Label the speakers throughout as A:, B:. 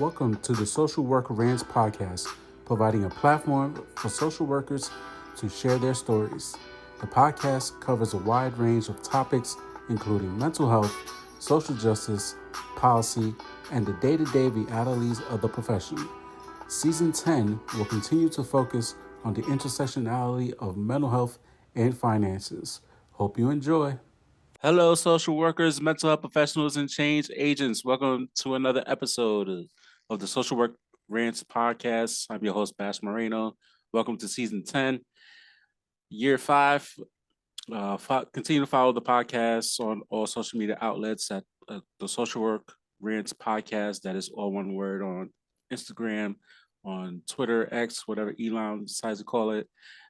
A: Welcome to the Social Work Rants podcast, providing a platform for social workers to share their stories. The podcast covers a wide range of topics, including mental health, social justice, policy, and the day to day realities of the profession. Season 10 will continue to focus on the intersectionality of mental health and finances. Hope you enjoy. Hello, social workers, mental health professionals, and change agents. Welcome to another episode of the Social Work Rants podcast. I'm your host, Bash Moreno. Welcome to season 10, year 5. Continue to follow the podcast on all social media outlets at the Social Work Rants podcast. That is all one word on Instagram, on Twitter, X, whatever Elon decides to call it,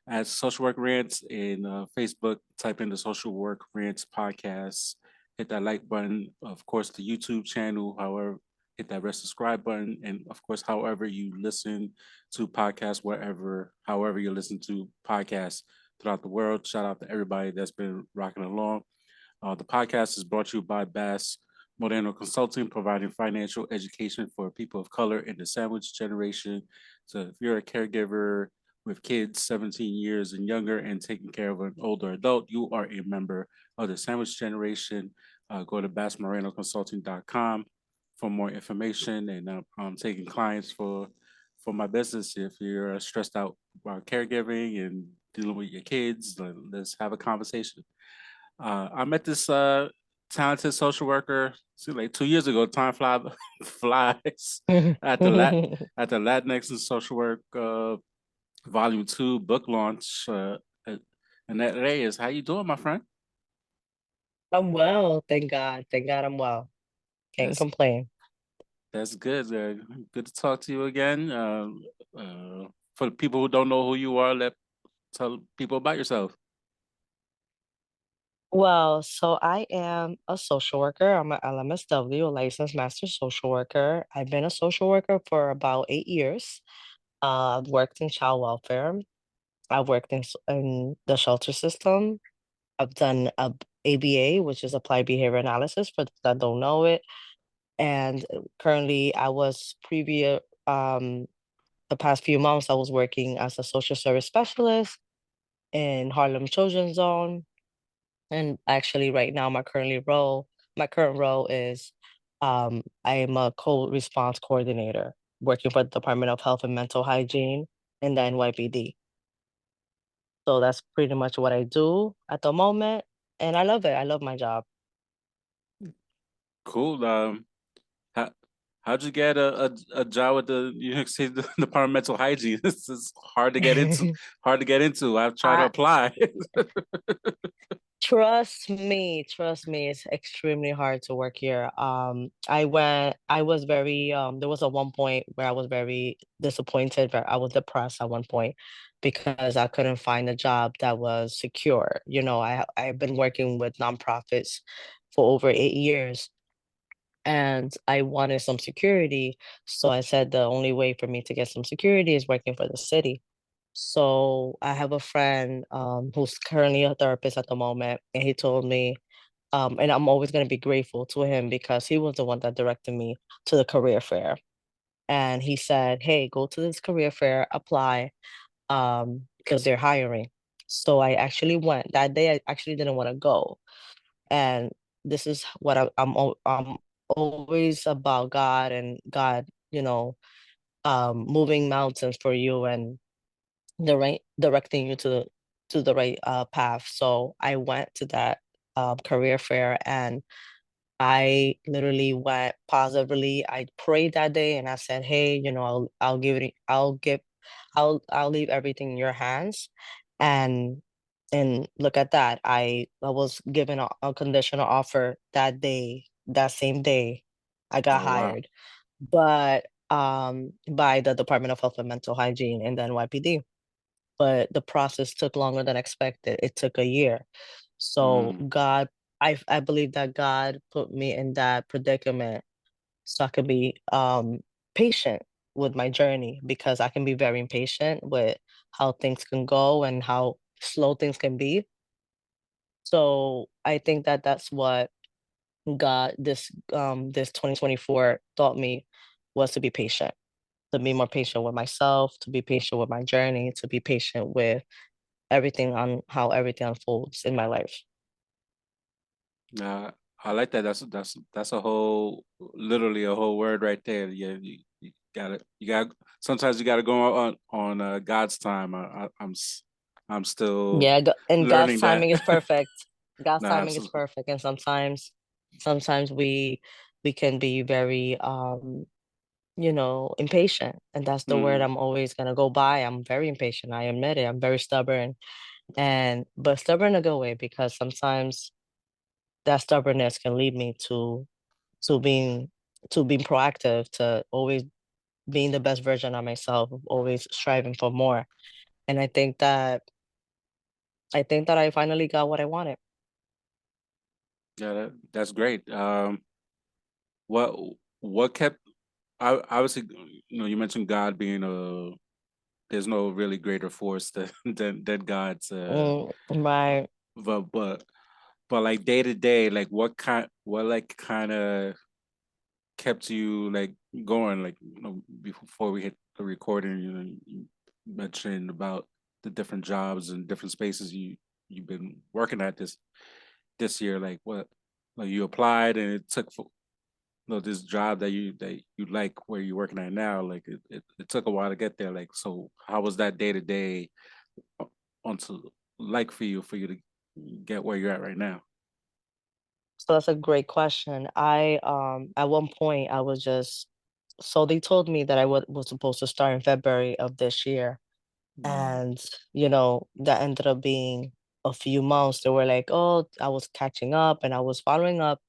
A: at Social Work Rants, and Facebook. Type in the Social Work Rants podcast. Hit that like button. Of course, the YouTube channel. However, hit that red subscribe button, and of course, however you listen to podcasts, however you listen to podcasts throughout the world. Shout out to everybody that's been rocking along. The podcast is brought to you by Bass Moreno Consulting, providing financial education for people of color in the sandwich generation. So if you're a caregiver with kids 17 years and younger and taking care of an older adult, you are a member of the sandwich generation. Go to bassmorenoconsulting.com for more information. And I'm taking clients for my business. If you're stressed out about caregiving and dealing with your kids, let's have a conversation. I met this talented social worker like 2 years ago. Time flies at at the Latinx and Social Work Volume 2 book launch. Annette Reyes, how you doing, my friend?
B: I'm well, thank God. Thank God I'm well. Can't
A: That's
B: complain.
A: that's good. Good to talk to you again. For the people who don't know who you are, let tell people about yourself.
B: Well, so I am a social worker. I'm a LMSW, a licensed master social worker. I've been a social worker for about 8 years. I've worked in child welfare. I've worked in the shelter system. I've done ABA, which is applied behavior analysis for those that don't know it. And currently, I was previous the past few months, I was working as a social service specialist in Harlem Children's Zone. And actually, right now, my current role is I am a co-response coordinator working for the Department of Health and Mental Hygiene in the NYPD. So that's pretty much what I do at the moment, and I love it. I love my job.
A: Cool. How, how'd you get a job with the New York State Department of Mental Hygiene? This is hard to get into. Hard to get into. I've tried to
B: I
A: apply.
B: trust me, it's extremely hard to work here. I was very, there was a one point where I was very disappointed, but I was depressed at one point because I couldn't find a job that was secure. I've been working with nonprofits for over 8 years and I wanted some security. So I said the only way for me to get some security is working for the city. So I have a friend who's currently a therapist at the moment, and he told me, and I'm always going to be grateful to him because he was the one that directed me to the career fair. And he said, "Hey, go to this career fair, apply, because they're hiring." So I actually went. That day I actually didn't want to go. And this is what I'm always about God and God, moving mountains for you and directing you to the right path. So I went to that career fair and I literally went positively. I prayed that day and I said, "Hey, I'll give it, I'll leave everything in your hands." And look at that. I was given a conditional offer that day, that same day I got
A: Oh wow.
B: hired, but by the Department of Health and Mental Hygiene in the NYPD. But the process took longer than expected. It took a year. So
A: Mm,
B: I believe that God put me in that predicament so I could be patient with my journey because I can be very impatient with how things can go and how slow things can be. So I think that that's what God this 2024 taught me. was to be patient, to be more patient with myself, to be patient with my journey, to be patient with everything on how everything unfolds in my life.
A: Uh, I like that. That's a whole, literally a whole word right there. Yeah, you gotta you got. Sometimes you gotta go on God's time. I'm still
B: Yeah, and God's
A: learning that.
B: timing is perfect. God's
A: No,
B: timing is
A: absolutely.
B: perfect, and sometimes we can be very impatient, and that's the word
A: Hmm.
B: I'm always gonna go by. I'm very impatient. I admit it. I'm very stubborn, and but stubborn in a good way because sometimes that stubbornness can lead me to being to being proactive, to always being the best version of myself, always striving for more. And I think that I finally got what I wanted.
A: Yeah, that's great. What what kept? I obviously, you mentioned God being a. There's no really greater force than than God's.
B: Right.
A: But like day to day, like what like kind of kept you like going, like before we hit the recording, you mentioned about the different jobs and different spaces you've been working at this year. Like what, like you applied and it took for this job that you like where you're working at now, like it took a while to get there. Like, so how was that day to day onto like for you to get where you're at right now?
B: So that's a great question. I at one point I was just so they told me that I was supposed to start in February of this year.
A: Mm.
B: And that ended up being a few months. They were like, oh, I was catching up and I was following up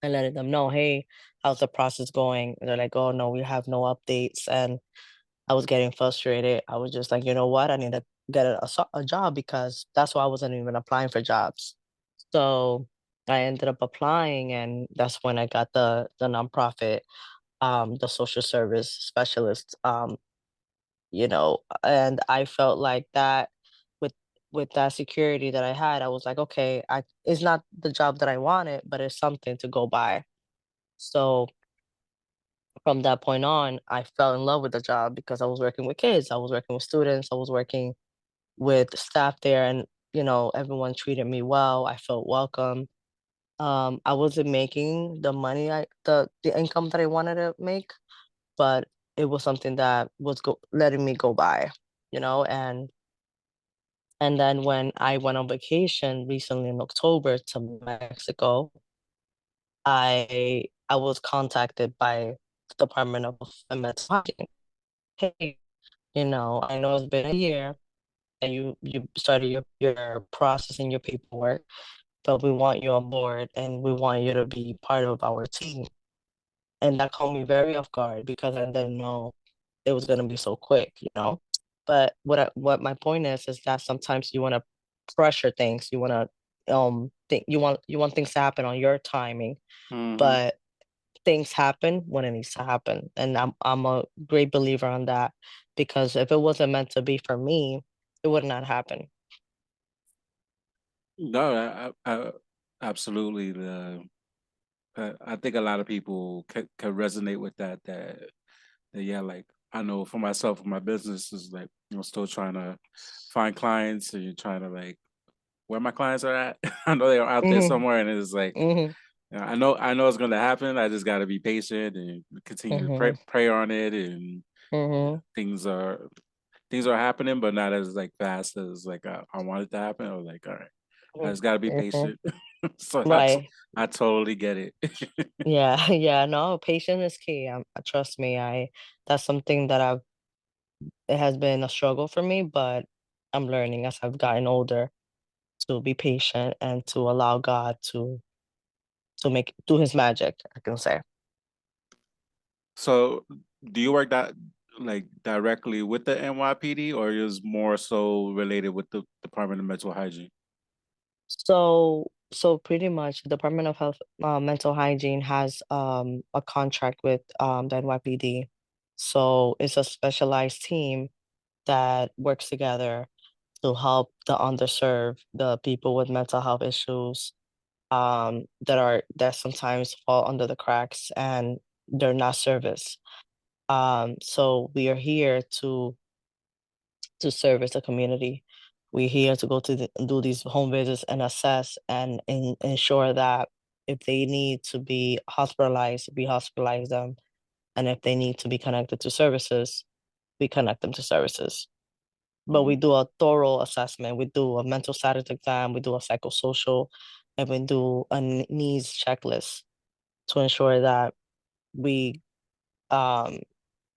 B: and letting them know, hey, how's the process going? And they're like, oh no, we have no updates. And I was getting frustrated. I was just like, you know what? I need to get a job because that's why I wasn't even applying for jobs. So I ended up applying, and that's when I got the nonprofit, the social service specialist, and I felt like that with with that security that I had, I was like, okay, I it's not the job that I wanted, but it's something to go by. So from that point on, I fell in love with the job because I was working with kids, I was working with students, I was working with staff there, and everyone treated me well. I felt welcome. I wasn't making the money the income that I wanted to make, but it was something that was letting me go by, and then when I went on vacation recently in October to Mexico, I was contacted by the Department of Mental Hygiene. Hey, I know it's been a year and you started your processing your paperwork, but we want you on board and we want you to be part of our team. And that caught me very off guard because I didn't know it was gonna be so quick. But what my point is that sometimes you wanna pressure things, you wanna think you want things to happen on your timing,
A: Hmm.
B: but things happen when it needs to happen. And I'm a great believer on that because if it wasn't meant to be for me, it would not happen.
A: No, absolutely. I think a lot of people can resonate with that. Yeah, like I know for myself, for my business is like still trying to find clients, and you're trying to like where my clients are at. I know they're out there
B: Hmm.
A: somewhere, and it's like
B: Hmm.
A: I know it's going to happen. I just got to be patient and continue to pray
B: Hmm.
A: pray on it, and
B: Hmm.
A: things are happening, but not as like fast as like I want it to happen. I was like, all right, I just got to be
B: Hmm.
A: patient. So
B: Right.
A: I totally get it.
B: Yeah. Yeah. No, patience is key. Trust me. That's something that it has been a struggle for me, but I'm learning as I've gotten older to be patient and to allow God to make do his magic, I can say.
A: So, do you work that like directly with the NYPD, or is more so related with the Department of Mental Hygiene?
B: So pretty much the Department of Health, Mental Hygiene has a contract with the NYPD. So it's a specialized team that works together to help the underserved, the people with mental health issues, that sometimes fall under the cracks, and they're not serviced. So we are here to service the community. We're here to go to do these home visits and assess and ensure that if they need to be hospitalized, we hospitalize them. And if they need to be connected to services, we connect them to services. But we
A: Oh,
B: do a thorough assessment. We do a mental status exam, we do a psychosocial, and we do a needs checklist to ensure that we um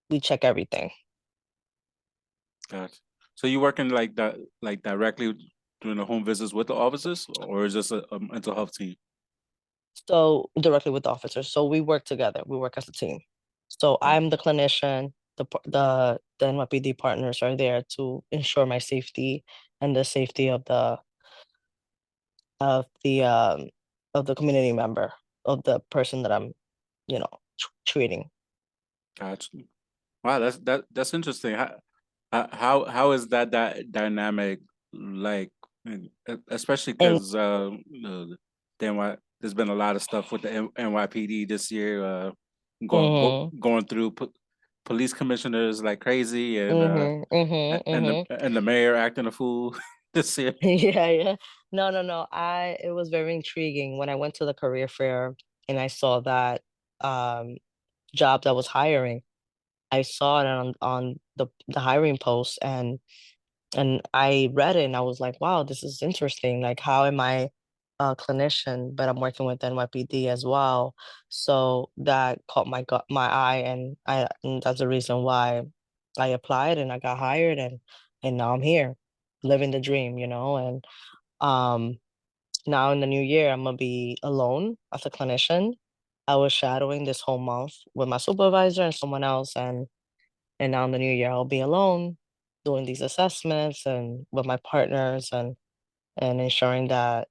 B: we check everything.
A: gotcha. So you working like that, like directly doing the home visits with the officers, or is this a mental health team?
B: So directly with the officers. So we work together. We work as a team. So
A: Got
B: I'm the clinician. The NYPD partners are there to ensure my safety and the safety of the um of the community member, of the person that I'm, treating.
A: gotcha. Wow, that's interesting. How is that dynamic like, especially
B: And
A: because there's been a lot of stuff with the NYPD this year,
B: mhm,
A: going through police commissioners like crazy,
B: mhm, mhm, mhm.
A: and the mayor acting a fool this year.
B: Yeah, yeah. No, no, no. It was very intriguing when I went to the career fair and I saw that um job that was hiring. I saw it on the hiring post and I read it and I was like, wow, this is interesting. Like, how am I a clinician, but I'm working with NYPD as well. So that caught my eye and that's the reason why I applied and I got hired and now I'm here living the dream, and um now in the new year I'm gonna be alone as a clinician. I was shadowing this whole month with my supervisor and someone else and now in the new year, I'll be alone doing these assessments and with my partners and ensuring that,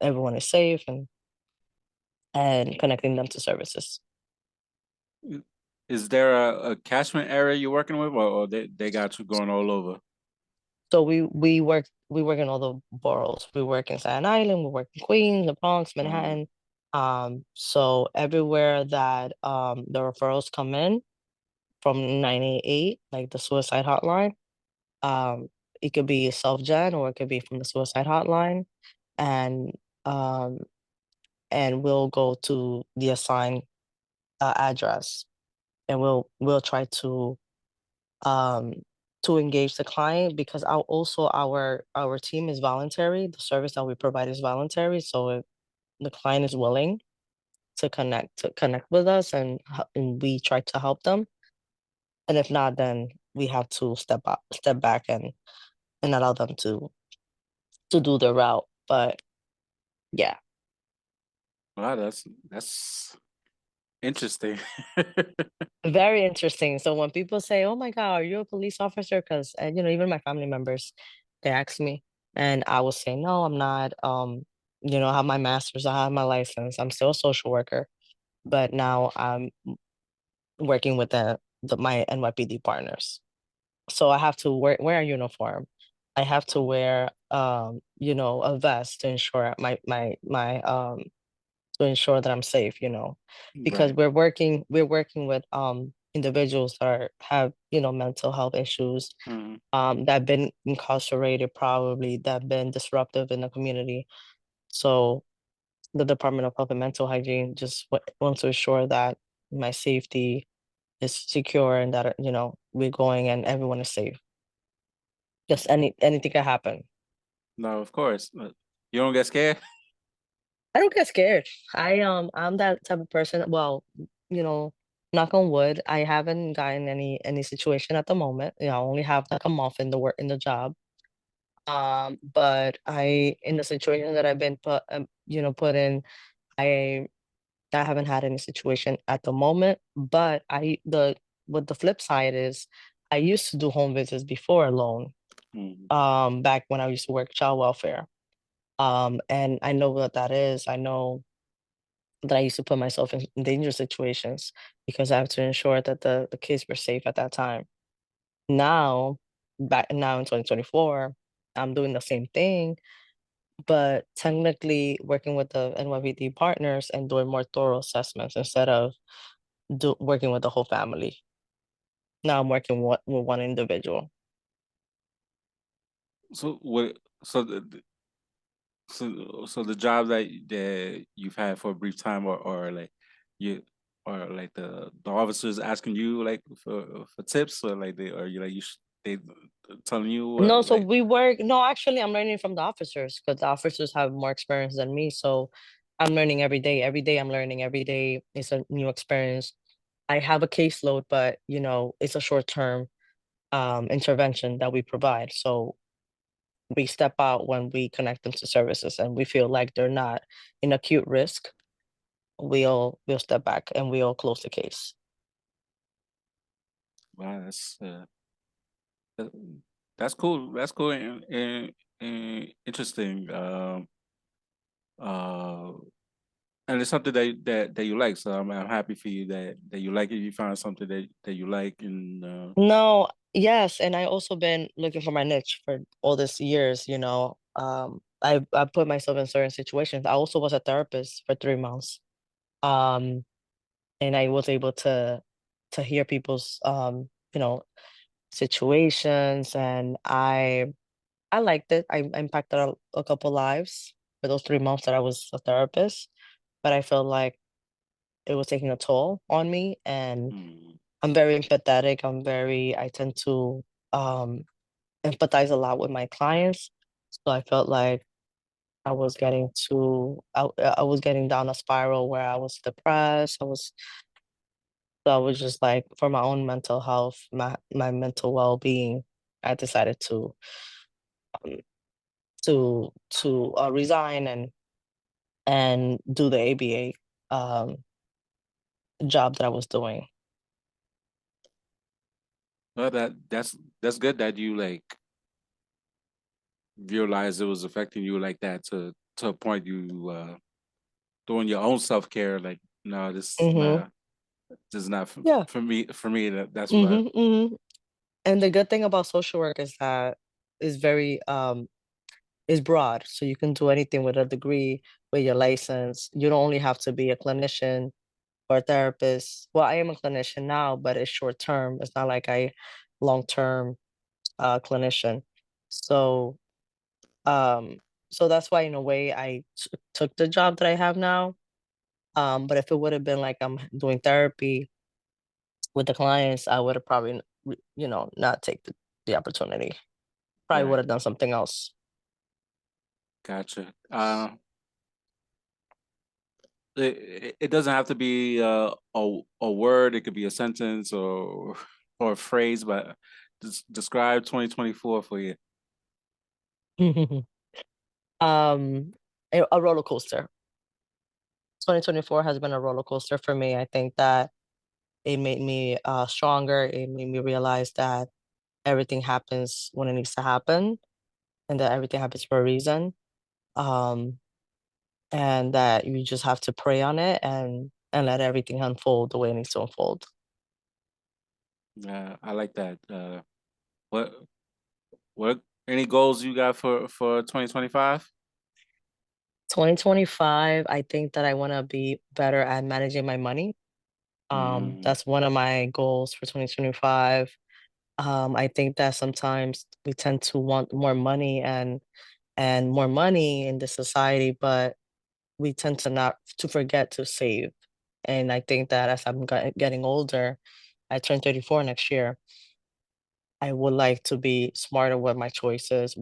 B: everyone is safe and connecting them to services.
A: Is there a catchment area you're working with, or they got you going all over?
B: So we work in all the boroughs. We work in Staten Island, we work in Queens, the Bronx,
A: Uh,
B: Manhattan. So everywhere that the referrals come in from 988, like the suicide hotline, um, it could be self-gen or it could be from the suicide hotline. And um and we'll go to the assigned address and we'll try um to engage the client because our team is voluntary. The service that we provide is voluntary, so if the client is willing to connect with us and we try to help them, and if not, then we have to step back and allow them to do their route. But yeah.
A: wow, that's interesting.
B: Very interesting. So when people say, "Oh my God, are you a police officer?" Because even my family members, they ask me, and I will say, "No, I'm not." I have my master's, I have my license. I'm still a social worker, but now I'm working with my NYPD partners. So I have to wear a uniform. I have to wear a vest to ensure to ensure that I'm safe, because
A: Right.
B: we're working with individuals that have, mental health issues,
A: Mhm.
B: that have been incarcerated probably, that have been disruptive in the community. So the Department of Health and Mental Hygiene just wants to ensure that my safety is secure and that, we're going and everyone is safe. Just anything can happen.
A: No, of course. You don't get scared.
B: I don't get scared. I'm that type of person. Well, you know, knock on wood, I haven't gotten any situation at the moment. I only have like a month in the work in the job. But in the situation that I've been put in, I I haven't had any situation at the moment. But what the flip side is, I used to do home visits before alone.
A: Mhm.
B: Back when I used to work child welfare. And I know what that is. I know that I used to put myself in dangerous situations because I have to ensure that the kids were safe at that time. Now, back now in 2024, I'm doing the same thing, but technically working with the NYPD partners and doing more thorough assessments instead of working with the whole family. Now I'm working with one individual.
A: So what? So so the job that you've had for a brief time, or like you, or like the officers asking you like for tips, or like they, or you like they telling you
B: No,
A: what,
B: so
A: like.
B: we work. No, actually, I'm learning from the officers because the officers have more experience than me. So I'm learning every day. Every day I'm learning. Every day is a new experience. I have a caseload, but it's a short term intervention that we provide. So we step out when we connect them to services and we feel like they're not in acute risk. We'll step back and we'll close the case.
A: Wow, uh, that's cool. That's cool and interesting. Uh, and it's something that you like. So I'm happy for you that you like it. You found something that you like, and
B: No, yes, and I also been looking for my niche for all these years, I put myself in certain situations. I also was a therapist for 3 months. Um, and I was able to hear people's situations, and I liked it. I impacted a couple lives for those 3 months that I was a therapist, but I felt like it was taking a toll on me, and
A: mm,
B: I'm very empathetic. I tend to um empathize a lot with my clients. So I felt like I was getting down a spiral where I was depressed. I was just like, for my own mental health, my mental well-being, I decided um, to resign and do the ABA job that I was doing.
A: well, that's good that you like realized it was affecting you like that to a point you doing your own self-care, like, no,
B: Hmm.
A: this is not
B: Yeah.
A: for me. That's what I.
B: Hmm. Hmm. And the good thing about social work is that is very is broad. So you can do anything with a degree, with your license. You don't only have to be a clinician or a therapist. Well, I am a clinician now, but it's short term. It's not like I long term clinician. So um so that's why in a way I took the job that I have now. But if it would have been like I'm doing therapy with the clients, I would have probably not take the opportunity. Probably would
A: Right,
B: have done something else.
A: gotcha. It doesn't have to be a word. It could be a sentence or a phrase, but describe 2024 for you.
B: um a roller coaster. 2024 has been a roller coaster for me. I think that it made me stronger. It made me realize that everything happens when it needs to happen, and that everything happens for a reason. Um, and that you just have to pray on it and let everything unfold the way it needs to unfold.
A: I like that. What what any goals you got for 2025?
B: 2025, I think that I want to be better at managing my money.
A: Mm,
B: That's one of my goals for 2025. I think that sometimes we tend to want more money and more money in the society, but we tend to not to forget to save. And I think that as I'm getting older, I turn 34 next year. I would like to be smarter with my choices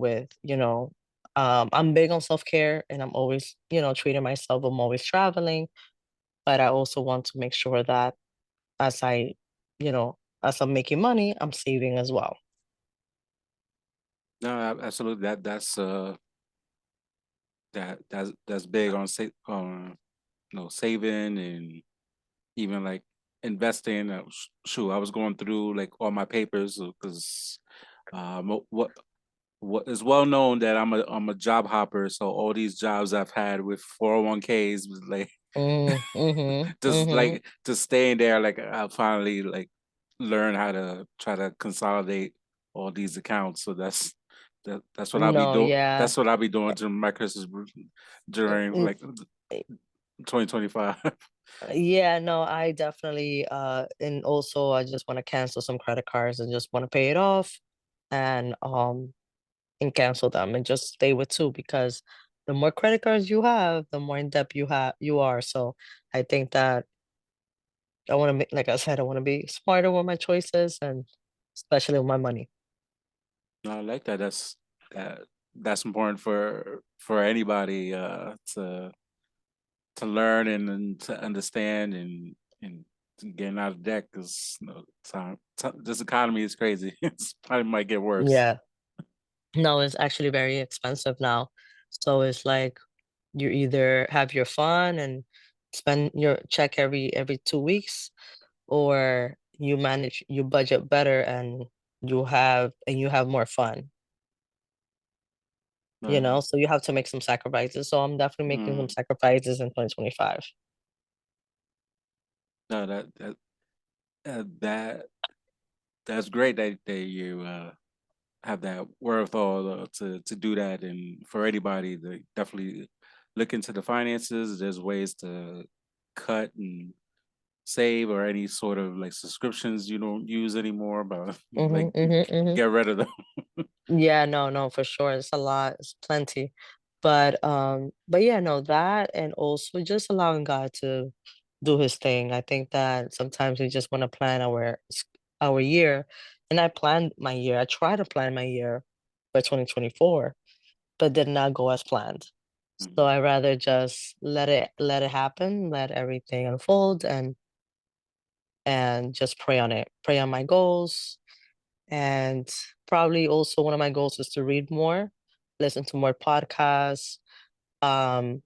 B: I'm big on self-care and I'm always, treating myself. I'm always traveling, but I also want to make sure that as I, as I'm making money, I'm saving as well.
A: no, absolutely. That's big on saving and even like investing. Shoot, I was going through like all my papers because what is well known that I'm a job hopper. So all these jobs I've had with 401ks was like
B: Mm, mhm,
A: just
B: mhm.
A: like just staying there. Like I finally like learn how to try to consolidate all these accounts. So that's what I'll be
B: No,
A: doing.
B: yeah.
A: That's what I'll be doing during my Christmas during
B: N-
A: like 2025.
B: Yeah, no, I definitely and also I just want to cancel some credit cards and just want to pay it off and cancel them and just stay with two because the more credit cards you have, the more in debt you are. So I think that I want to make, like I said, I want to be smarter with my choices and especially with my money.
A: No, I like that. That that's important for anybody to learn and to understand and to getting out of debt because this economy is crazy. It's probably might get worse.
B: Yeah. No, it's actually very expensive now. So it's like you either have your fun and spend your check every 2 weeks, or you budget better and you have more fun, you
A: Uh,
B: know? So you have to make some sacrifices. So I'm definitely making some
A: mm,
B: sacrifices in 2025.
A: no, that that's great that you have that wherewithal to do that, and for anybody to definitely look into the finances. There's ways to cut and save or any sort of like subscriptions you don't use anymore, but like
B: Mhm, mhm, mhm.
A: get rid of them.
B: Yeah, no, no, for sure. It's a lot, it's plenty. But yeah, no, that and also just allowing God to do his thing. I think that sometimes we just want to plan our year. And I planned my year. I try to plan my year for 2024, but did not go as planned. So
A: Mhm.
B: I rather just let it happen, let everything unfold and just pray on it. Pray on my goals, and probably also one of my goals is to read more, listen to more podcasts, um,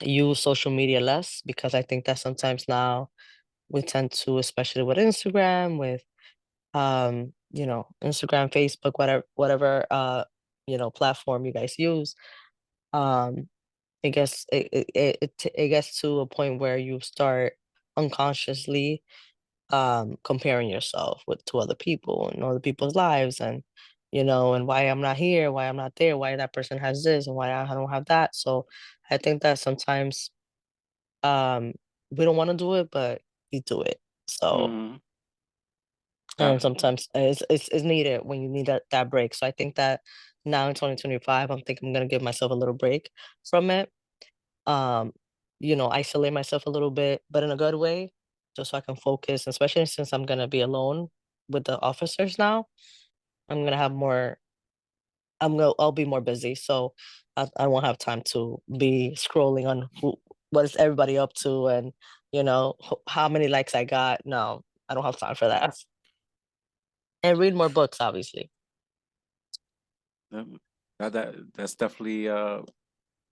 B: use social media less because I think that sometimes now we tend to, especially with Instagram, with Instagram, Facebook, whatever platform you guys use. Um, it gets to a point where you start unconsciously comparing yourself with to other people and other people's lives and and why I'm not here, why I'm not there, why that person has this and why I don't have that. So I think that sometimes um we don't want to do it, but we do it. So
A: Mhm.
B: and
A: Uh,
B: sometimes it's needed when you need that break. So I think that now in 2025, I'm thinking I'm gonna give myself a little break from it. Um, isolate myself a little bit, but in a good way, just so I can focus, especially since I'm gonna be alone with the officers now. I'm gonna have more I'll be more busy, so I won't have time to be scrolling on what is everybody up to and how many likes I got. No, I don't have time for that. And read more books, obviously.
A: um, that's definitely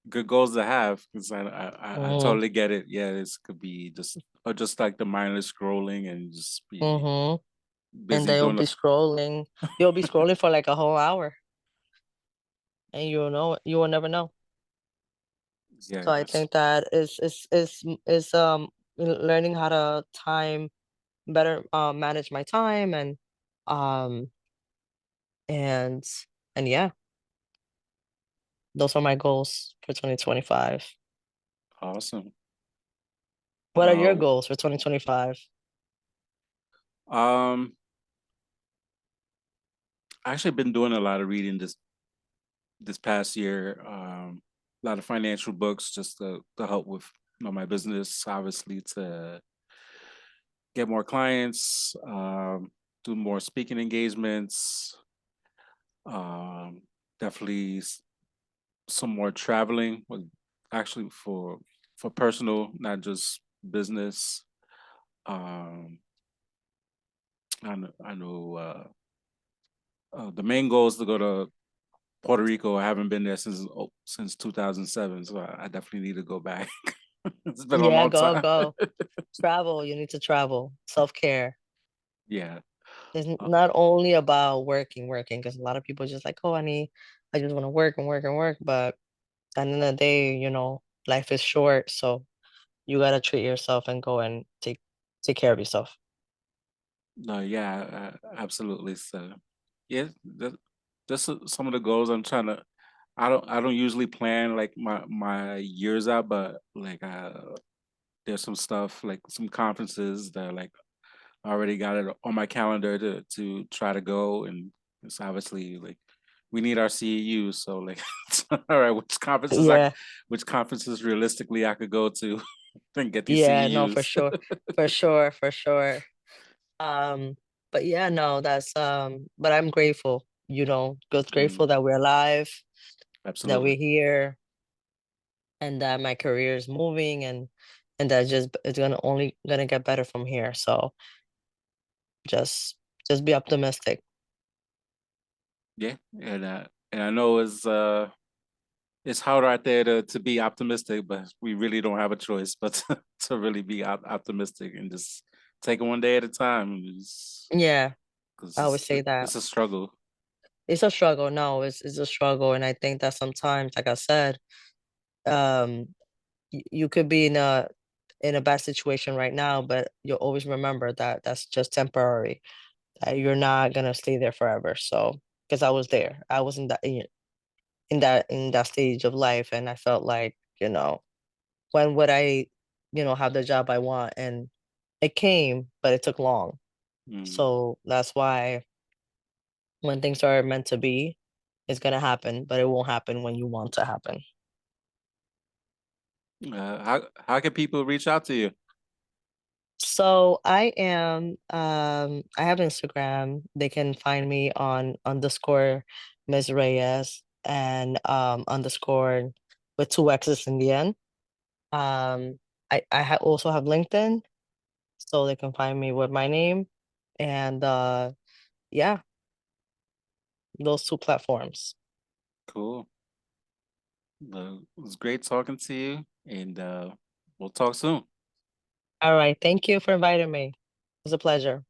A: good goals to have because I
B: Mhm.
A: totally get it. Yeah, this could be just like the mindless scrolling and just be
B: Mhm. And
A: busy doing the
B: you'll be scrolling for like a whole hour, and you will never know.
A: yeah.
B: So I think that learning how to time better, manage my time um and and yeah, those are my goals for 2025.
A: Awesome.
B: What are your
A: Uh,
B: goals for 2025?
A: um, I actually been doing a lot of reading this past year. A lot of financial books just to help with my business, obviously to get more clients, do more speaking engagements, um, definitely some more traveling, actually for personal, not just business. Um, I know the main goal is to go to Puerto Rico. I haven't been there since 2007, so I definitely need to go back. It's been a
B: Yeah,
A: long
B: go,
A: time.
B: go. Travel, you need to travel. Self-care.
A: Yeah.
B: It's
A: Uh,
B: not only about working, because a lot of people just like, oh, I just want to work and work and work. But at the end of the day, life is short, so you gotta treat yourself and go and take care of yourself.
A: no, yeah, absolutely. So, yeah, that's some of the goals I'm trying to. I don't usually plan like my years out, but like there's some stuff like some conferences that like I already got it on my calendar to try to go, and it's obviously like we need our CEUs. So like, all right,
B: Yeah,
A: which conferences realistically I could go to and get these
B: yeah, no, for
A: CEUs.
B: sure, for sure, for sure. Um, but yeah, no, but I'm grateful, just
A: Mm,
B: grateful that we're alive, that
A: absolutely.
B: we're here, and that my career is moving, and that just it's gonna get better from here. So just just be optimistic.
A: Yeah, and I know it's hard out there to be optimistic, but we really don't have a choice but to really be optimistic and just take it one day at a time.
B: Yeah,
A: Because
B: I always say that.
A: it's a struggle.
B: It's a struggle. No, it's a struggle, and I think that sometimes, like I said, um, you could be in a bad situation right now, but you'll always remember that that's just temporary. That you're not gonna stay there forever. So, because I was there, I was in that stage of life, and I felt like, when would I, have the job I want? And it came, but it took long.
A: Mm.
B: So that's why when things are meant to be, it's gonna happen, but it won't happen when you want to happen.
A: How can people reach out to you?
B: So I have Instagram. They can find me on underscore Ms. Reyes and underscore with two X's in the end. I also have LinkedIn, so they can find me with my name. And yeah, those two platforms.
A: Cool. It was great talking to you, and we'll talk soon.
B: All right. Thank you for inviting me. It was a pleasure.